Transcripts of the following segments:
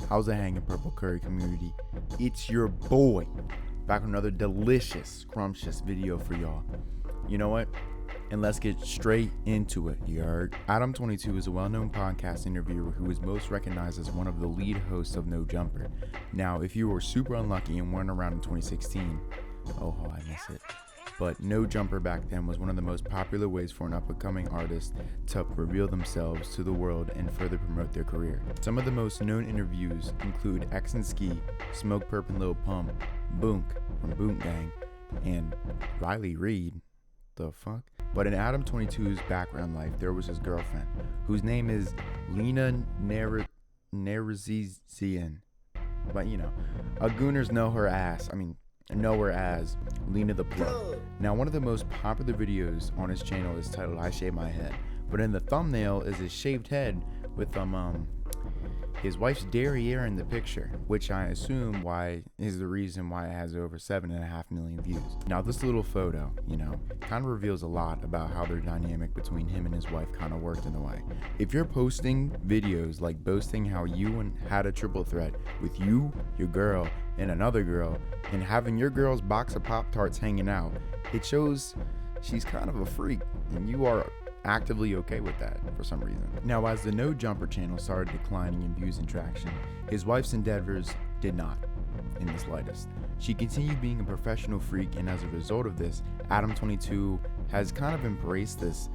How's it hanging, Purple Curry community? It's your boy, back with another delicious, scrumptious video for y'all. You know what? And let's get straight into it, you heard? Adam22 is a well-known podcast interviewer who is most recognized as one of the lead hosts of No Jumper. Now, if you were super unlucky and weren't around in 2016, oh, I miss it. But No Jumper back then was one of the most popular ways for an up-and-coming artist to reveal themselves to the world and further promote their career. Some of the most known interviews include X and Ski, Smoke Perp and Lil Pump, Boonk from Boonk Gang, and Riley Reid. The fuck? But in Adam22's background life, there was his girlfriend, whose name is Lena Nerazizian. But you know, Gooners know her as Lena the Plug. Now, one of the most popular videos on his channel is titled I Shave My Head, but in the thumbnail is his shaved head with his wife's derriere in the picture, which I assume is the reason why it has over 7.5 million views. Now, this little photo, kind of reveals a lot about how their dynamic between him and his wife kind of worked in a way. If you're posting videos like boasting how you had a triple threat with you, your girl, and another girl, and having your girl's box of Pop-Tarts hanging out, it shows she's kind of a freak, and you are actively okay with that for some reason. Now, as the No Jumper channel started declining in views and traction, his wife's endeavors did not in the slightest. She continued being a professional freak, and as a result of this, Adam22 has kind of embraced this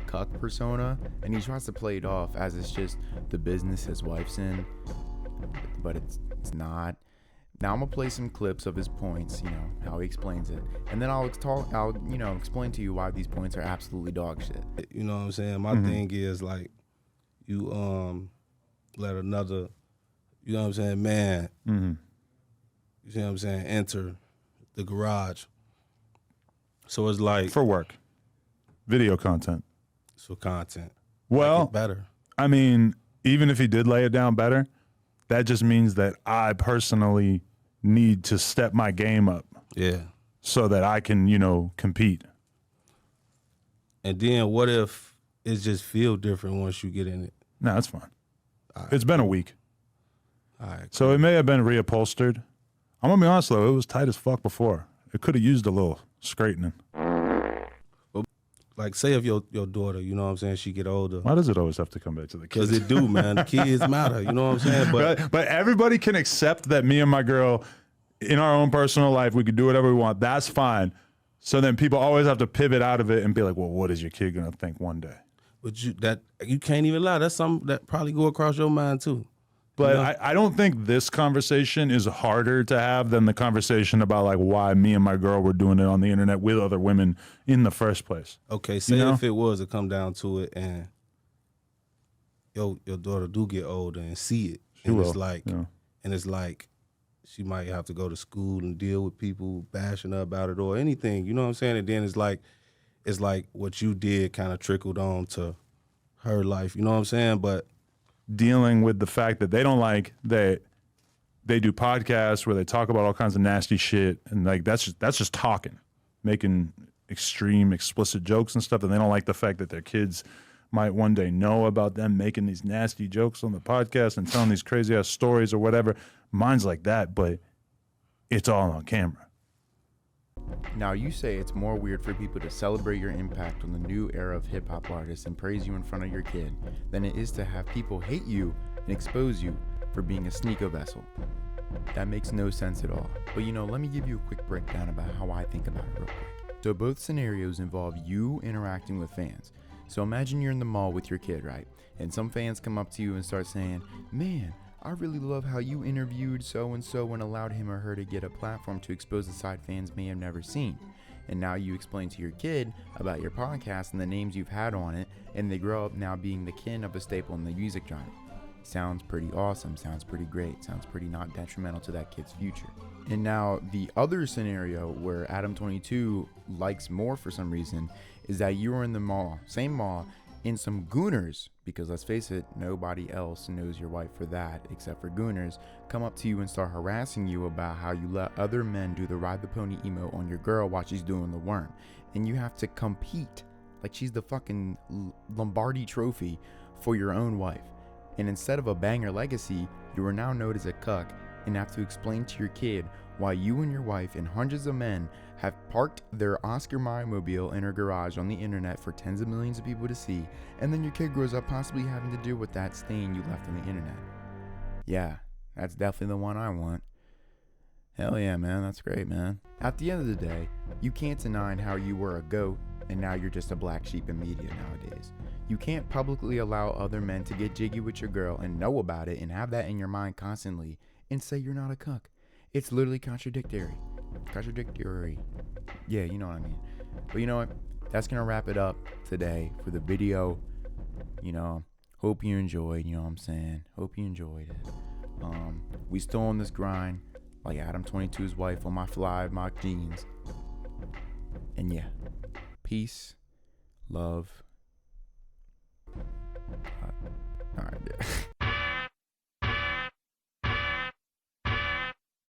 cuck persona, and he tries to play it off as it's just the business his wife's in, but it's not. Now I'm gonna play some clips of his points, how he explains it, and then I'll explain to you why these points are absolutely dog shit. You know what I'm saying? My thing is like, you let another, you know what I'm saying, man, you see what I'm saying, enter the garage. So it's like for work, video content. So content. Well, better. I mean, even if he did lay it down better, that just means that I personally need to step my game up. Yeah. So that I can, compete. And then what if it just feel different once you get in it? No, that's fine. Right. It's been a week. All right. So it may have been reupholstered. I'm gonna be honest though, it was tight as fuck before. It could have used a little straightening. Like, say if your daughter, you know what I'm saying, she get older. Why does it always have to come back to the kids? Because it do, man. The kids matter, you know what I'm saying? But everybody can accept that me and my girl, in our own personal life, we could do whatever we want. That's fine. So then people always have to pivot out of it and be like, well, what is your kid gonna think one day? But you can't even lie. That's something that probably go across your mind too. But I don't think this conversation is harder to have than the conversation about like why me and my girl were doing it on the internet with other women in the first place. Okay, say if it was to come down to it and your daughter do get older and see it, and it's like she might have to go to school and deal with people bashing her about it or anything, you know what I'm saying? And then it's like what you did kind of trickled on to her life, you know what I'm saying? But dealing with the fact that they don't like that they do podcasts where they talk about all kinds of nasty shit, and like that's just talking, making extreme explicit jokes and stuff, and they don't like the fact that their kids might one day know about them making these nasty jokes on the podcast and telling these crazy ass stories or whatever. Mine's like that, but it's all on camera. Now, you say it's more weird for people to celebrate your impact on the new era of hip-hop artists and praise you in front of your kid than it is to have people hate you and expose you for being a sneaker vessel. That makes no sense at all. But let me give you a quick breakdown about how I think about it real quick. So both scenarios involve you interacting with fans. So imagine you're in the mall with your kid, right? And some fans come up to you and start saying, man, I really love how you interviewed so-and-so and allowed him or her to get a platform to expose the side fans may have never seen. And now you explain to your kid about your podcast and the names you've had on it, and they grow up now being the kin of a staple in the music genre. Sounds pretty awesome, sounds pretty great, sounds pretty not detrimental to that kid's future. And now the other scenario where Adam22 likes more for some reason is that you were in the mall, same mall, in some gooners, because let's face it, nobody else knows your wife for that except for gooners, come up to you and start harassing you about how you let other men do the ride the pony emote on your girl while she's doing the worm. And you have to compete like she's the fucking Lombardi trophy for your own wife. And instead of a banger legacy, You are now known as a cuck and have to explain to your kid why you and your wife and hundreds of men have parked their Oscar Mayer mobile in her garage on the internet for tens of millions of people to see, and then your kid grows up possibly having to deal with that stain you left on the internet. Yeah, that's definitely the one I want. Hell yeah, man, that's great, man. At the end of the day, you can't deny how you were a goat and now you're just a black sheep in media nowadays. You can't publicly allow other men to get jiggy with your girl and know about it and have that in your mind constantly and say you're not a cuck. It's literally contradictory. Yeah, you know what I mean. But you know what? That's gonna wrap it up today for the video. You know, hope you enjoyed, you know what I'm saying? Hope you enjoyed it. We still on this grind, like Adam22's wife on my fly mock jeans. And yeah, peace, love,